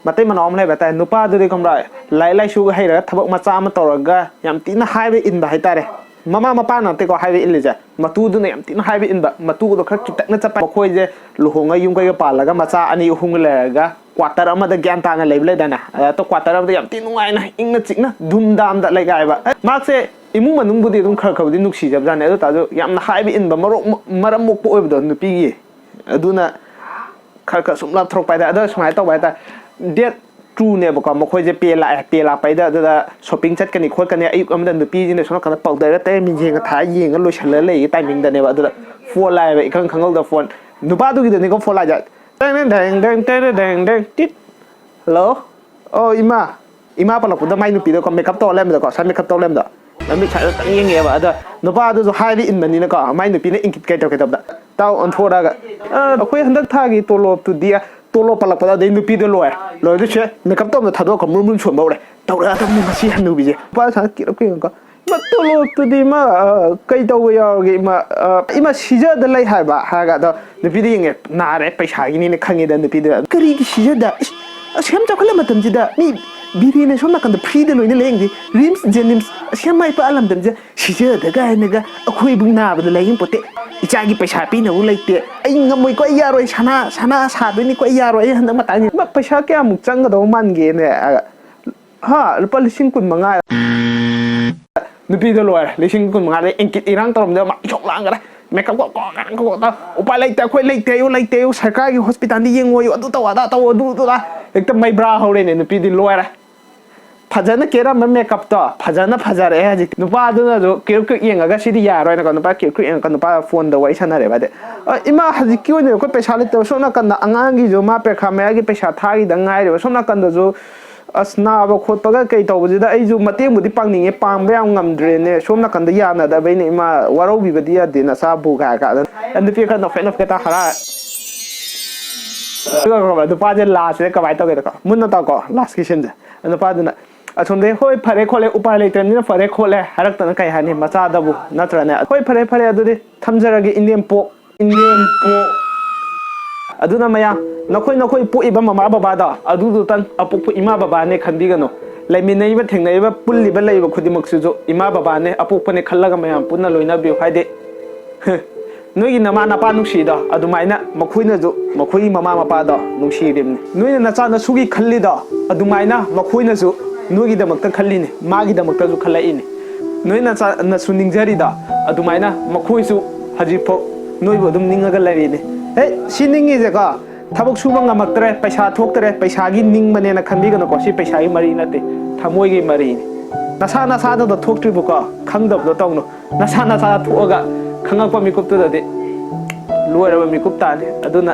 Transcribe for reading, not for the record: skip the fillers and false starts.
ꯃꯇꯩ ꯃꯅꯥꯎ ꯑꯃ ꯂꯩꯕ ꯍꯥꯏꯇꯥꯔꯦ ꯅꯨꯄꯥꯗꯨꯗꯤ ꯈꯪꯕ꯭ꯔꯥ ꯂꯥꯏꯔꯤꯛ ꯂꯥꯏꯁꯨꯒ ꯍꯩꯔꯒ ꯊꯕꯛ ꯃꯆꯥ ꯑꯃ ꯇꯧꯔꯒ ꯌꯥꯝ ꯊꯤꯅ ꯍꯥꯏꯕ ꯏꯟꯕ ꯍꯥꯏꯇꯥꯔꯦ ꯃꯃꯥ ꯃꯄꯥꯅ ꯅꯠꯇꯦꯀꯣ ꯍꯥꯏꯕ ꯏꯜꯂꯤꯁꯦ ꯃꯇꯨꯗꯨꯅ ꯌꯥꯝ ꯊꯤꯅ ꯍꯥꯏꯕ ꯏꯟꯕ ꯃꯇꯨꯗꯣ ꯈꯔ ꯈꯤꯇꯪꯅ ꯆꯠꯄ ꯃꯈꯣꯏꯁꯦ ꯂꯨꯍꯣꯡꯉ ꯌꯨꯝ ꯀꯩꯒ ꯄꯥꯜꯂꯒ ꯃꯆꯥ ꯑꯅꯤ ꯑꯍꯨꯝꯒ ꯂꯩꯔꯒ ꯀ꯭ꯋꯥꯇꯔ ꯑꯃꯗ ꯒ꯭ꯌꯥꯟ ꯇꯥꯅ ꯂꯩꯕ ꯂꯩꯗꯥꯏꯅꯦ ꯑꯗ ꯀ꯭ꯋꯥꯇꯔ ꯑꯃꯗ ꯌꯥꯝ ꯊꯤꯅ ꯅꯨꯡꯉꯥꯏꯅ ꯏꯪꯅ ꯆꯤꯛꯅ ꯙꯨꯝ ꯗꯥꯝꯗ ꯂꯩꯒꯥꯏꯕ ꯃꯥꯁꯦ ꯏꯃꯨꯡ ꯃꯅꯨꯡꯕꯨꯗꯤ ꯑꯗꯨꯝ ꯈꯔ ꯈꯔꯕꯨꯗꯤ ꯅꯨꯡꯁꯤꯖꯕꯖꯥꯠꯅꯦ ꯑꯗꯨ ꯇꯥꯔꯁꯨ ꯌꯥꯝꯅ ꯍꯥꯏꯕ ꯏꯟꯕ ꯃꯔꯝ ꯃꯣꯛꯄ ꯑꯣꯏꯕꯗꯣ ꯅꯨꯄꯤꯒꯤ ꯑꯗꯨꯅ ꯈꯔ ꯈꯔ ꯁꯨꯝ ꯂꯥꯞꯊꯣꯔꯛꯄ ꯍꯥꯏꯇꯥꯔꯦ ꯑꯗꯣ ꯁꯨꯃꯥꯏꯅ ꯇꯧꯕ ꯍꯥꯏꯇꯥꯔꯦ ꯗꯦꯠ ꯇ꯭ꯔꯨꯅꯦꯕꯀꯣ ꯃꯈꯣꯏꯁꯦ ꯄꯦ ꯂꯥꯛꯄꯩꯗ ꯑꯗꯨꯗ ꯁꯣꯞꯄꯤꯡ ꯆꯠꯀꯅꯤ ꯈꯣꯠꯀꯅꯤ ꯑꯌꯨꯛ ꯑꯃꯗ ꯅꯨꯄꯤꯁꯤꯅ ꯁꯣꯝ ꯅꯥꯀꯟꯗ ꯄꯥꯎꯗꯔꯒ ꯇꯩꯔ ꯃꯤꯡꯖꯦꯜꯒ ꯊꯥꯔ ꯌꯦꯡꯉ ꯂꯣꯏꯁꯤꯜꯂꯒ ꯂꯩꯒꯤ ꯇꯥꯏꯃꯤꯡꯗꯅꯦꯕ ꯑꯗꯨꯗ ꯐꯣꯟ ꯂꯥꯛꯑꯦꯕ ꯏꯈꯪ ꯈꯪꯍꯧꯗ ꯐꯣꯟ ꯅꯨꯄꯥꯗꯨꯒꯤꯗꯅꯤꯀꯣ ꯐꯣꯟ ꯂꯥꯛꯑꯦ ꯍꯜꯂꯣ ꯑꯣ ꯏꯃꯥ ꯄꯜꯂꯛꯄꯗ ꯃꯥꯏ ꯅꯨꯄꯤꯗꯣꯀꯣ ꯃꯦꯀꯞ ꯇꯧꯔ ꯂꯩꯔꯝꯕꯗꯀꯣ ꯁꯥꯏ ꯃꯦꯀꯞ ꯇꯧꯔ ꯂꯩꯔꯝꯕꯗꯣ ꯂꯝꯕꯤ ꯁꯥꯏꯗ ꯇꯪ ꯌꯦꯡꯉꯦꯕ ꯑꯗ ꯅꯨꯄꯥꯗꯨꯁꯨ ꯍꯥꯏꯕ ꯏꯟꯕꯅꯤꯅꯀꯣ ꯃꯥꯏ ꯅꯨꯄꯤꯅ ꯏꯪꯀꯤꯠ ꯀꯩ ꯇꯧꯒꯦ ꯇꯥꯎ ꯑꯣꯟꯊꯣꯔꯛꯑꯒ ꯑꯩꯈꯣꯏ ꯍꯟꯗꯛ ꯊꯥꯒꯤ ꯇꯣꯂꯣꯞꯇꯨꯗꯤ ꯇꯣꯂꯣꯞ ꯄꯜꯂꯛꯄꯗ ꯑꯗꯩ ꯅꯨꯄꯤꯗꯣ ꯂꯣꯏꯔꯗꯣꯏꯁꯦ ꯃꯦꯀꯞ ꯇꯧꯕꯗ ꯊꯥꯗꯣꯛꯑꯒ ꯃꯨꯟ ꯁꯣꯟꯕ ꯍꯧꯔꯦ ꯇꯧꯔꯛꯑꯗꯕꯅꯤ ꯃꯁꯤ ꯍꯟꯅꯨꯕꯤꯁꯦ ꯅꯨꯄꯥ ꯁꯥꯟꯅ ꯀꯤꯔꯛ ꯇꯣꯂꯣꯞꯇꯨꯗꯤ ꯀꯩ ꯇꯧꯕ ꯌꯥꯎꯔꯒꯦ ꯏꯃꯥ ꯁꯤꯖꯗ ꯂꯩ ꯍꯥꯏꯕ ꯍꯥꯏꯔꯒ ꯑꯗꯣ ꯅꯨꯄꯤꯗ ꯌꯦꯡꯉꯦ ꯅꯥꯔꯦ ꯄꯩꯁꯥꯒꯤꯅꯤꯅ ꯈꯪꯉꯦꯗ ꯅꯨꯄꯤꯗ ꯀꯔꯤꯒꯤ ꯁꯤꯖꯗ ꯑꯁꯦꯝ ꯆꯥꯎꯈꯠꯂ ꯃꯇꯝꯁꯤꯗ ꯃꯤ ꯕꯤꯔꯦꯅ ꯁꯣꯝ ꯅꯥꯀꯟꯗ ꯐ꯭ꯔꯤꯗ ꯂꯣꯏꯅ ꯂꯩꯌꯦꯡꯗꯤ ꯔꯤꯝꯁ ꯖꯦꯅꯤꯝꯁ ꯑꯁꯦꯝ ꯃꯥꯏ ꯄꯥꯛꯑ ꯂꯝꯗꯝꯁꯦ ꯁꯤꯖꯗ ꯀꯥꯏꯅꯒ ꯑꯩꯈꯣꯏꯕꯨ ꯅꯥꯕꯗ ꯂꯥꯏꯌꯦꯡ ꯄꯣꯠꯇꯦ ꯏꯆꯥꯒꯤ ꯄꯩꯁꯥ ꯄꯤꯅꯕꯨ ꯂꯩꯇꯦ ꯑꯩ ꯉꯝꯃꯣꯏꯀꯣ ꯑꯩ ꯌꯥꯔꯣꯏ ꯁꯅꯥ ꯁꯥꯗꯣꯏꯅꯤꯀꯣ ꯑꯩ ꯌꯥꯔꯣꯏ ꯑꯩ ꯍꯟꯗꯛ ꯃꯇꯥꯡꯁꯤ ꯄꯩꯁꯥ ꯀꯌꯥꯃꯨꯛ ꯆꯪꯒꯗꯧ ꯃꯥꯟꯒꯦꯅꯦ ꯂꯨꯄꯥ 15,000 ꯅꯨꯄꯤꯗ ꯂꯣꯏꯔꯦ 15,000 ꯏꯪꯀꯤꯠ ꯏꯔꯥꯡ ꯇꯧꯔꯝꯗ ꯃꯥ ꯏꯁꯣꯛ ꯂꯥꯡꯈꯔꯦ ꯃꯦꯀꯞ ꯎꯄꯥꯏ ꯂꯩꯇꯦ ꯑꯩꯈꯣꯏ ꯂꯩꯇꯦꯌꯨ ꯁꯔꯀꯥꯔꯒꯤ ꯍꯣꯁꯄꯤꯇꯥꯜꯗ ꯌꯦꯡꯉꯣꯌꯨ ꯑꯗꯨ ꯇꯧ ꯑꯗꯥ ꯇꯧ ꯑꯗꯨꯗꯨꯗ ꯍꯦꯛꯇ ꯃꯩꯕ꯭ꯔꯥ ꯍꯧꯔꯦꯅꯦ ꯅꯨꯄꯤꯗꯤ ꯂꯣꯏꯔꯦ ꯐꯖꯅ ꯀꯦꯔꯝꯕ ꯃꯦꯀꯞꯇꯣ ꯐꯖꯅ ꯐꯖꯔꯛꯑꯦ ꯍꯧꯖꯤꯛꯇꯤ ꯅꯨꯄꯥꯗꯨꯅꯁꯨ ꯀꯤꯔꯨꯛ ꯌꯦꯡꯉꯒ ꯁꯤꯗꯤ ꯌꯥꯔꯣꯏꯅꯀꯣ ꯅꯨꯄꯥ ꯀꯤꯔꯨꯛ ꯌꯦꯡꯉꯒ ꯅꯨꯄꯥ ꯐꯣꯟꯗ ꯋꯥꯔꯤ ꯁꯥꯟꯅꯔꯦꯕ ꯑꯗꯩ ꯏꯃꯥ ꯍꯧꯖꯤꯛꯀꯤ ꯑꯣꯏꯅ ꯑꯩꯈꯣꯏ ꯄꯩꯁꯥ ꯂꯩꯇꯕ ꯁꯣꯝ ꯅꯥꯀꯟꯗ ꯑꯉꯥꯡꯒꯤꯁꯨ ꯃꯥ ꯄꯩꯈꯥ ꯃꯌꯥꯒꯤ ꯄꯩꯁꯥ ꯊꯥꯒꯤꯗ ꯉꯥꯏꯔꯦꯕ ꯁꯣꯝ ꯅꯥꯀꯟꯗꯁꯨ ꯑꯁ ꯅꯥꯕ ꯈꯣꯠꯄꯒ ꯀꯩ ꯇꯧꯕꯁꯤꯗ ꯑꯩꯁꯨ ꯃꯇꯦꯡꯕꯨꯗꯤ ꯄꯥꯡꯅꯤꯡꯉꯦ ꯄꯥꯡꯕ ꯌꯥꯝ ꯉꯝꯗ꯭ꯔꯦꯅꯦ ꯁꯣꯝ ꯅꯥꯀꯟꯗ ꯌꯥꯅꯗꯕꯩꯅꯦ ꯏꯃꯥ ꯋꯥꯔꯧꯕꯤꯕꯗꯤ ꯌꯥꯗꯦ ꯅꯆꯥꯕꯨ ꯀꯥꯏ ꯅꯨꯄꯤ ꯈꯔ ꯅꯣꯛꯐꯦꯠ ꯍꯔꯥ ꯅꯨꯄꯥꯁꯦ ꯂꯥꯁꯁꯦ ꯀꯃꯥꯏꯅ ꯇꯧꯒꯦꯗꯀꯣ ꯃꯨꯟꯅ ꯇꯧꯀꯣ ꯂꯥꯁꯀꯤ ꯁꯤꯟꯁꯦ ꯅꯨꯄꯥꯗꯨꯅ ꯑꯁꯣꯝꯗꯩ ꯍꯣꯏ ꯐꯔꯦ ꯈꯣꯠꯂꯦ ꯎꯄꯥꯏ ꯂꯩꯇ꯭ꯔꯕꯅꯤꯅ ꯐꯔꯦ ꯈꯣꯠꯂꯦ ꯍꯥꯏꯔꯛꯇꯅ ꯀꯩ ꯍꯥꯏꯅꯤ ꯃꯆꯥꯗꯕꯨ ꯅꯠꯇ꯭ꯔꯅꯦ ꯍꯣꯏ ꯐꯔꯦ ꯑꯗꯨꯗꯤ ꯊꯝꯖꯔꯒꯦ ꯏꯅꯦꯝꯄꯣꯛ ꯑꯗꯨꯅ ꯃꯌꯥꯝ ꯅꯈꯣꯏ ꯄꯣꯛꯏꯕ ꯃꯃꯥ ꯕꯕꯥꯗꯣ ꯑꯗꯨꯗꯨꯇꯪ ꯑꯄꯣꯛꯄ ꯏꯃꯥ ꯕꯕꯥꯅꯦ ꯈꯟꯕꯤꯒꯅꯨ ꯂꯩꯃꯤꯟꯅꯔꯤꯕ ꯊꯦꯡꯅꯔꯤꯕ ꯄꯨꯜꯂꯤꯕ ꯂꯩꯕ ꯈꯨꯗꯤꯡꯃꯛꯁꯤꯁꯨ ꯏꯃꯥ ꯕꯕꯥꯅꯦ ꯑꯄꯣꯛꯄꯅꯦ ꯈꯜꯂꯒ ꯃꯌꯥꯝ ꯄꯨꯟꯅ ꯂꯣꯏꯅꯕꯤꯌꯨ ꯍꯥꯏꯗꯤ ꯅꯣꯏꯒꯤ ꯅꯃꯥ ꯅꯄꯥ ꯅꯨꯡꯁꯤꯗꯣ ꯑꯗꯨꯃꯥꯏꯅ ꯃꯈꯣꯏꯅꯁꯨ ꯃꯈꯣꯏꯒꯤ ꯃꯃꯥ ꯃꯄꯥꯗꯣ ꯅꯨꯡꯁꯤꯔꯤꯕꯅꯤ ꯅꯣꯏꯅ ꯅꯆꯥ ꯅꯁꯨꯒꯤ ꯈꯜꯂꯤꯗꯣ ꯑꯗꯨꯃꯥꯏꯅ ꯃꯈꯣꯏꯅꯁꯨ ꯅꯣꯏꯒꯤꯗꯃꯛꯇ ꯈꯜꯂꯤꯅꯤ ꯃꯥꯒꯤꯗꯃꯛꯇꯁꯨ ꯈꯜꯂꯛꯏꯅꯤ ꯅꯣꯏꯅ ꯅꯁꯨ ꯅꯤꯡꯖꯔꯤꯗꯣ ꯑꯗꯨꯃꯥꯏꯅ ꯃꯈꯣꯏꯁꯨ ꯍꯧꯖꯤꯛꯐꯥꯎ ꯅꯣꯏꯕꯨ ꯑꯗꯨꯝ ꯅꯤꯡꯉꯒ ꯂꯩꯔꯤꯅꯤ ꯁꯤ ꯅꯤꯡꯉꯤꯁꯦꯀꯣ ꯊꯕꯛ ꯁꯨꯕ ꯉꯝꯃꯛꯇ꯭ꯔꯦ ꯄꯩꯁꯥ ꯊꯣꯛꯇ꯭ꯔꯦ ꯄꯩꯁꯥꯒꯤ ꯅꯤꯡꯕꯅꯦꯅ ꯈꯟꯕꯤꯒꯅꯨꯀꯣ ꯁꯤ ꯄꯩꯁꯥꯒꯤ ꯃꯔꯤ ꯅꯠꯇꯦ ꯊꯃꯣꯏꯒꯤ ꯃꯔꯤꯅꯤ ꯅꯁꯥꯗ ꯊꯣꯛꯇ꯭ꯔꯤꯕꯀꯣ ꯈꯪꯗꯕꯗꯣ ꯇꯧꯅꯨ ꯅꯁꯥꯗ ꯊꯣꯛꯑꯒ ꯈꯪꯉꯛꯄ ꯃꯤꯀꯨꯞꯇꯨꯗꯗꯤ ꯂꯣꯏꯔꯕ ꯃꯤꯀꯨꯞ ꯇꯥꯅꯤ ꯑꯗꯨꯅ